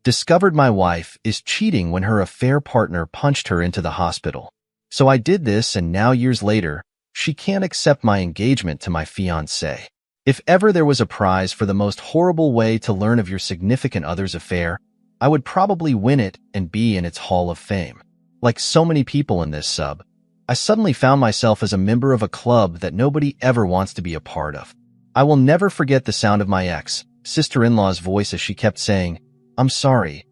Discovered my wife is cheating when her affair partner punched her into the hospital. So I did this, and now years later, she can't accept my engagement to my fiancé. If ever there was a prize for the most horrible way to learn of your significant other's affair, I would probably win it and be in its Hall of Fame. Like so many people in this sub, I suddenly found myself as a member of a club that nobody ever wants to be a part of. I will never forget the sound of my sister-in-law's voice as she kept saying, I'm sorry,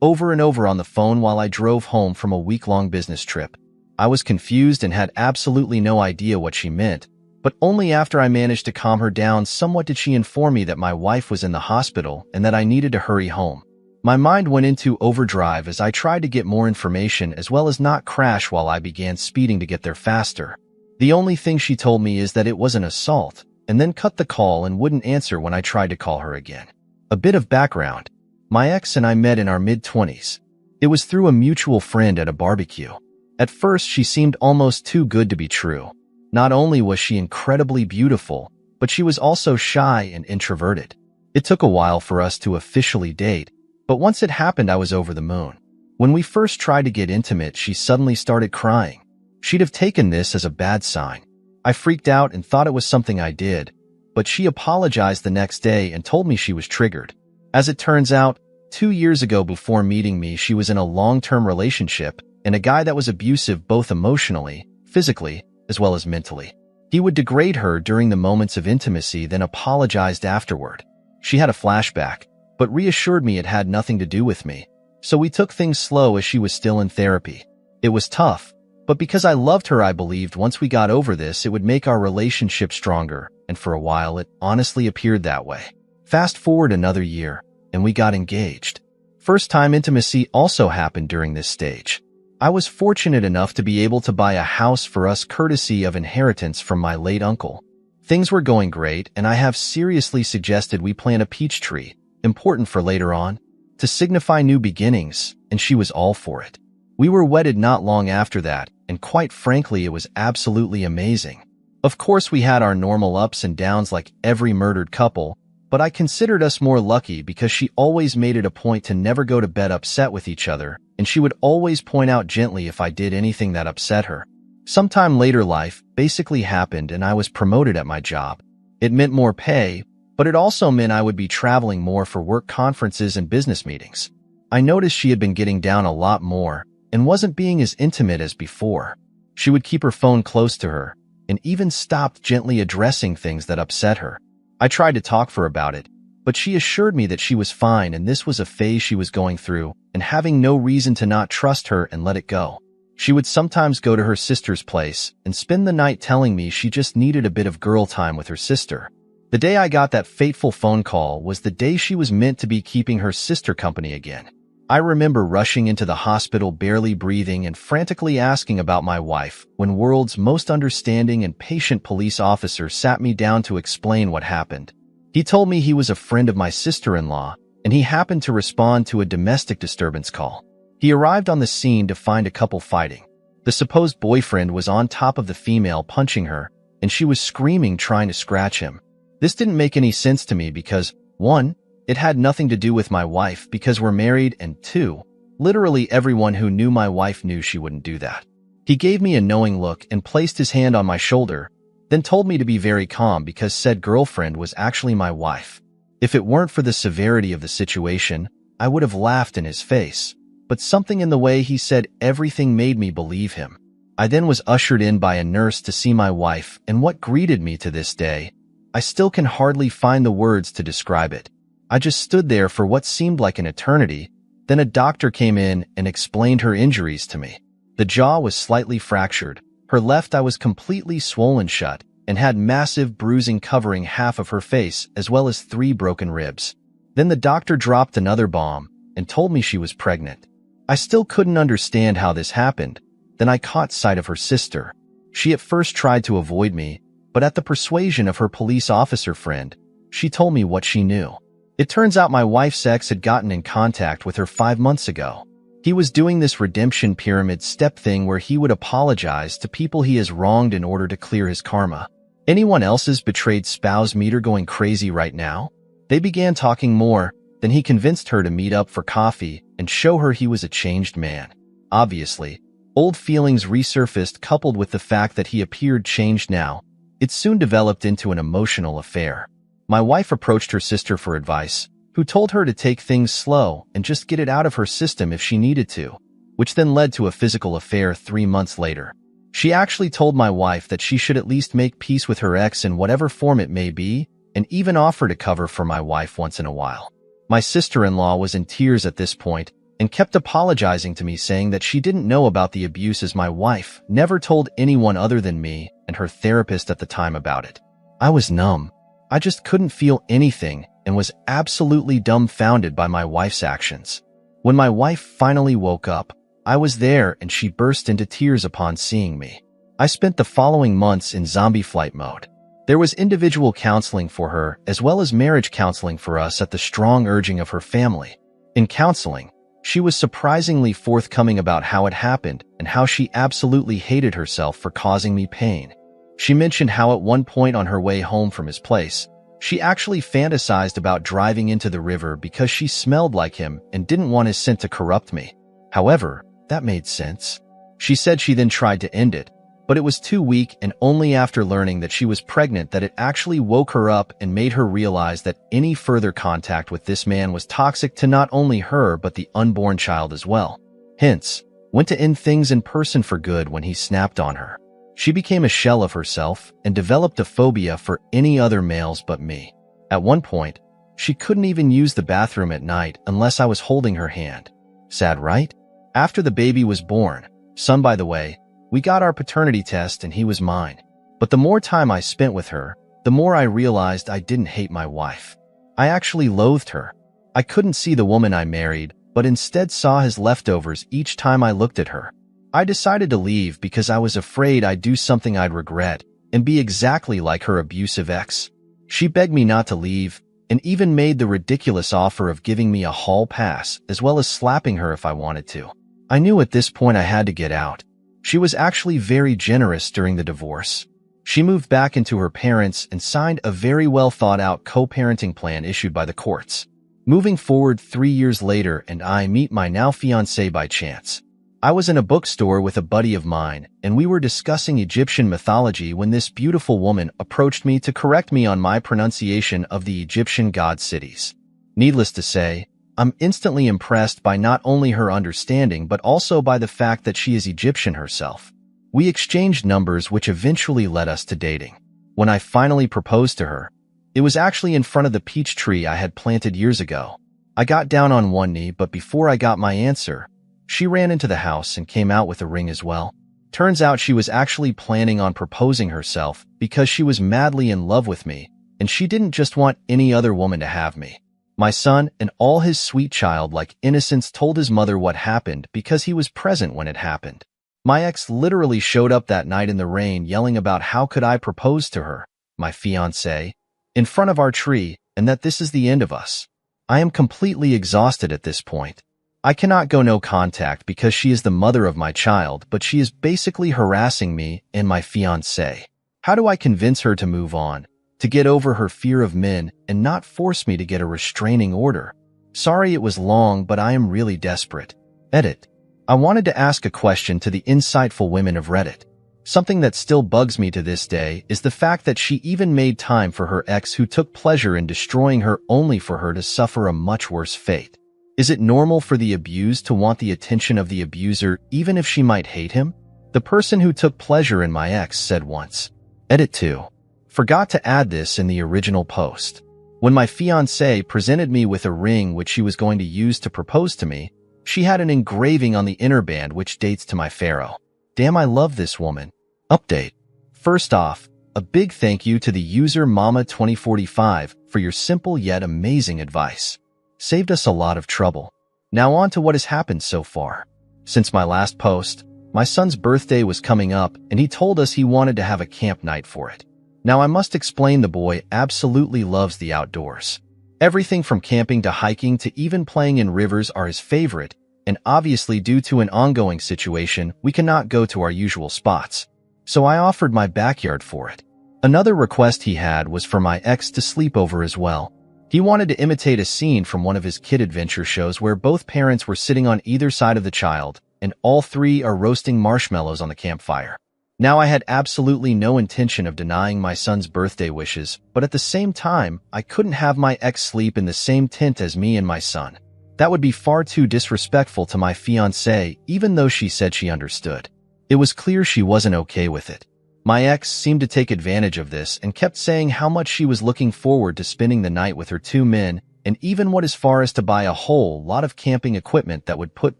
over and over on the phone while I drove home from a week-long business trip. I was confused and had absolutely no idea what she meant, but only after I managed to calm her down somewhat did she inform me that my wife was in the hospital and that I needed to hurry home. My mind went into overdrive as I tried to get more information as well as not crash while I began speeding to get there faster. The only thing she told me is that it was an assault, and then cut the call and wouldn't answer when I tried to call her again. A bit of background. My ex and I met in our mid-20s. It was through a mutual friend at a barbecue. At first, she seemed almost too good to be true. Not only was she incredibly beautiful, but she was also shy and introverted. It took a while for us to officially date, but once it happened, I was over the moon. When we first tried to get intimate, she suddenly started crying. She'd have taken this as a bad sign. I freaked out and thought it was something I did, but she apologized the next day and told me she was triggered. As it turns out, 2 years ago before meeting me, she was in a long-term relationship and a guy that was abusive both emotionally, physically, as well as mentally. He would degrade her during the moments of intimacy, then apologized afterward. She had a flashback, but reassured me it had nothing to do with me. So we took things slow as she was still in therapy. It was tough, but because I loved her, I believed once we got over this, it would make our relationship stronger, and for a while it honestly appeared that way. Fast forward another year, and we got engaged. First-time intimacy also happened during this stage. I was fortunate enough to be able to buy a house for us courtesy of inheritance from my late uncle. Things were going great, and I have seriously suggested we plant a peach tree, important for later on, to signify new beginnings, and she was all for it. We were wedded not long after that, and quite frankly, it was absolutely amazing. Of course, we had our normal ups and downs like every murdered couple, but I considered us more lucky because she always made it a point to never go to bed upset with each other, and she would always point out gently if I did anything that upset her. Sometime later, life basically happened and I was promoted at my job. It meant more pay, but it also meant I would be traveling more for work conferences and business meetings. I noticed she had been getting down a lot more and wasn't being as intimate as before. She would keep her phone close to her and even stopped gently addressing things that upset her. I tried to talk to her about it, but she assured me that she was fine and this was a phase she was going through and having no reason to not trust her and let it go. She would sometimes go to her sister's place and spend the night telling me she just needed a bit of girl time with her sister. The day I got that fateful phone call was the day she was meant to be keeping her sister company again. I remember rushing into the hospital barely breathing and frantically asking about my wife when world's most understanding and patient police officer sat me down to explain what happened. He told me he was a friend of my sister-in-law and he happened to respond to a domestic disturbance call. He arrived on the scene to find a couple fighting. The supposed boyfriend was on top of the female punching her and she was screaming trying to scratch him. This didn't make any sense to me because, 1, it had nothing to do with my wife because we're married, and 2, literally everyone who knew my wife knew she wouldn't do that. He gave me a knowing look and placed his hand on my shoulder, then told me to be very calm because said girlfriend was actually my wife. If it weren't for the severity of the situation, I would have laughed in his face, but something in the way he said everything made me believe him. I then was ushered in by a nurse to see my wife, and what greeted me to this day, I still can hardly find the words to describe it. I just stood there for what seemed like an eternity. Then a doctor came in and explained her injuries to me. The jaw was slightly fractured. Her left eye was completely swollen shut and had massive bruising covering half of her face as well as 3 broken ribs. Then the doctor dropped another bomb and told me she was pregnant. I still couldn't understand how this happened. Then I caught sight of her sister. She at first tried to avoid me, but at the persuasion of her police officer friend, she told me what she knew. It turns out my wife's ex had gotten in contact with her 5 months ago. He was doing this redemption pyramid step thing where he would apologize to people he has wronged in order to clear his karma. Anyone else's betrayed spouse meter going crazy right now? They began talking more, Then he convinced her to meet up for coffee and show her he was a changed man. Obviously, old feelings resurfaced coupled with the fact that he appeared changed now. It soon developed into an emotional affair. My wife approached her sister for advice, who told her to take things slow and just get it out of her system if she needed to, which then led to a physical affair 3 months later. She actually told my wife that she should at least make peace with her ex in whatever form it may be, and even offer to cover for my wife once in a while. My sister-in-law was in tears at this point and kept apologizing to me, saying that she didn't know about the abuse as my wife never told anyone other than me and her therapist at the time about it. I was numb. I just couldn't feel anything and was absolutely dumbfounded by my wife's actions. When my wife finally woke up, I was there and she burst into tears upon seeing me. I spent the following months in zombie flight mode. There was individual counseling for her as well as marriage counseling for us at the strong urging of her family. In counseling, she was surprisingly forthcoming about how it happened and how she absolutely hated herself for causing me pain. She mentioned how at one point on her way home from his place, she actually fantasized about driving into the river because she smelled like him and didn't want his scent to corrupt me. However, that made sense. She said she then tried to end it, but it was too weak, and only after learning that she was pregnant that it actually woke her up and made her realize that any further contact with this man was toxic to not only her but the unborn child as well. Hence, went to end things in person for good when he snapped on her. She became a shell of herself and developed a phobia for any other males but me. At one point, she couldn't even use the bathroom at night unless I was holding her hand. Sad, right? After the baby was born, son by the way, we got our paternity test and he was mine. But the more time I spent with her, the more I realized I didn't hate my wife. I actually loathed her. I couldn't see the woman I married, but instead saw his leftovers each time I looked at her. I decided to leave because I was afraid I'd do something I'd regret and be exactly like her abusive ex. She begged me not to leave and even made the ridiculous offer of giving me a hall pass as well as slapping her if I wanted to. I knew at this point I had to get out. She was actually very generous during the divorce. She moved back into her parents and signed a very well thought out co-parenting plan issued by the courts. Moving forward 3 years later, and I meet my now fiancé by chance. I was in a bookstore with a buddy of mine, and we were discussing Egyptian mythology when this beautiful woman approached me to correct me on my pronunciation of the Egyptian god cities. Needless to say, I'm instantly impressed by not only her understanding but also by the fact that she is Egyptian herself. We exchanged numbers, which eventually led us to dating. When I finally proposed to her, it was actually in front of the peach tree I had planted years ago. I got down on one knee, but before I got my answer, she ran into the house and came out with a ring as well. Turns out she was actually planning on proposing herself because she was madly in love with me, and she didn't just want any other woman to have me. My son, in all his sweet childlike innocence, told his mother what happened because he was present when it happened. My ex literally showed up that night in the rain yelling about how could I propose to her, my fiancé, in front of our tree, and that this is the end of us. I am completely exhausted at this point. I cannot go no contact because she is the mother of my child, but she is basically harassing me and my fiancé. How do I convince her to move on, to get over her fear of men and not force me to get a restraining order? Sorry it was long, but I am really desperate. Edit. I wanted to ask a question to the insightful women of Reddit. Something that still bugs me to this day is the fact that she even made time for her ex who took pleasure in destroying her only for her to suffer a much worse fate. Is it normal for the abused to want the attention of the abuser even if she might hate him? The person who took pleasure in my ex said once. Edit 2. Forgot to add this in the original post. When my fiancé presented me with a ring which she was going to use to propose to me, she had an engraving on the inner band which dates to my pharaoh. Damn, I love this woman. Update. First off, a big thank you to the user Mama2045 for your simple yet amazing advice. Saved us a lot of trouble. Now on to what has happened so far. Since my last post, my son's birthday was coming up and he told us he wanted to have a camp night for it. Now I must explain, the boy absolutely loves the outdoors. Everything from camping to hiking to even playing in rivers are his favorite, and obviously due to an ongoing situation, we cannot go to our usual spots. So I offered my backyard for it. Another request he had was for my ex to sleep over as well. He wanted to imitate a scene from one of his kid adventure shows where both parents were sitting on either side of the child, and all three are roasting marshmallows on the campfire. Now I had absolutely no intention of denying my son's birthday wishes, but at the same time, I couldn't have my ex sleep in the same tent as me and my son. That would be far too disrespectful to my fiancée, even though she said she understood. It was clear she wasn't okay with it. My ex seemed to take advantage of this and kept saying how much she was looking forward to spending the night with her two men, and even went as far as to buy a whole lot of camping equipment that would put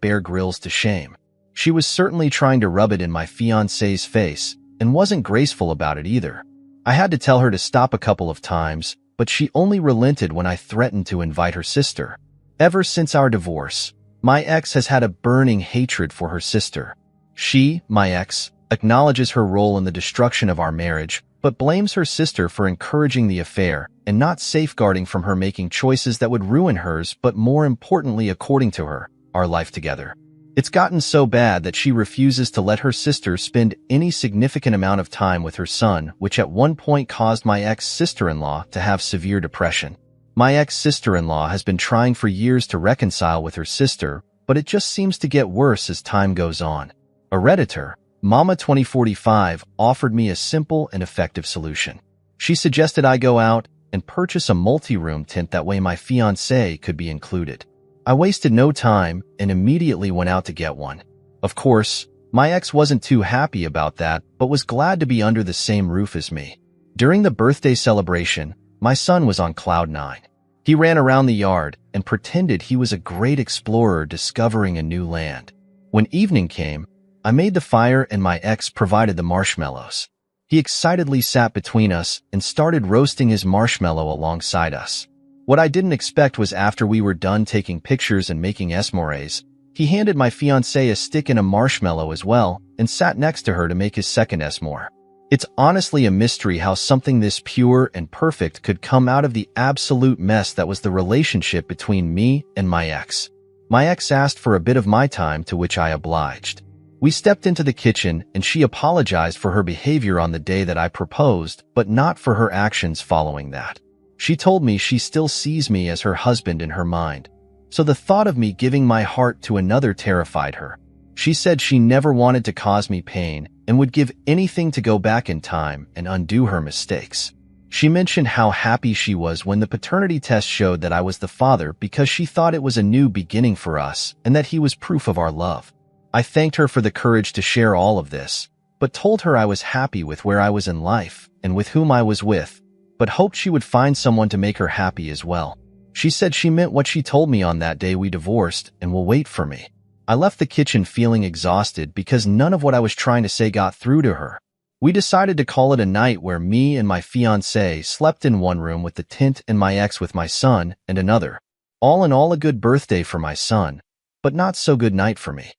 Bear Grylls to shame. She was certainly trying to rub it in my fiancé's face, and wasn't graceful about it either. I had to tell her to stop a couple of times, but she only relented when I threatened to invite her sister. Ever since our divorce, my ex has had a burning hatred for her sister. She, my ex, acknowledges her role in the destruction of our marriage, but blames her sister for encouraging the affair and not safeguarding from her making choices that would ruin hers, but more importantly, according to her, our life together. It's gotten so bad that she refuses to let her sister spend any significant amount of time with her son, which at one point caused my ex-sister-in-law to have severe depression. My ex-sister-in-law has been trying for years to reconcile with her sister, but it just seems to get worse as time goes on. A Redditor, Mama 2045, offered me a simple and effective solution. She suggested I go out and purchase a multi-room tent, that way my fiancé could be included. I wasted no time and immediately went out to get one. Of course, my ex wasn't too happy about that, but was glad to be under the same roof as me. During the birthday celebration, my son was on cloud nine. He ran around the yard and pretended he was a great explorer discovering a new land. When evening came, I made the fire and my ex provided the marshmallows. He excitedly sat between us and started roasting his marshmallow alongside us. What I didn't expect was after we were done taking pictures and making s'mores, he handed my fiancée a stick and a marshmallow as well and sat next to her to make his second s'more. It's honestly a mystery how something this pure and perfect could come out of the absolute mess that was the relationship between me and my ex. My ex asked for a bit of my time, to which I obliged. We stepped into the kitchen and she apologized for her behavior on the day that I proposed, but not for her actions following that. She told me she still sees me as her husband in her mind, so the thought of me giving my heart to another terrified her. She said she never wanted to cause me pain and would give anything to go back in time and undo her mistakes. She mentioned how happy she was when the paternity test showed that I was the father, because she thought it was a new beginning for us and that he was proof of our love. I thanked her for the courage to share all of this, but told her I was happy with where I was in life and with whom I was with, but hoped she would find someone to make her happy as well. She said she meant what she told me on that day we divorced and will wait for me. I left the kitchen feeling exhausted because none of what I was trying to say got through to her. We decided to call it a night, where me and my fiancé slept in one room with the tent and my ex with my son and another. All in all, a good birthday for my son, but not so good night for me.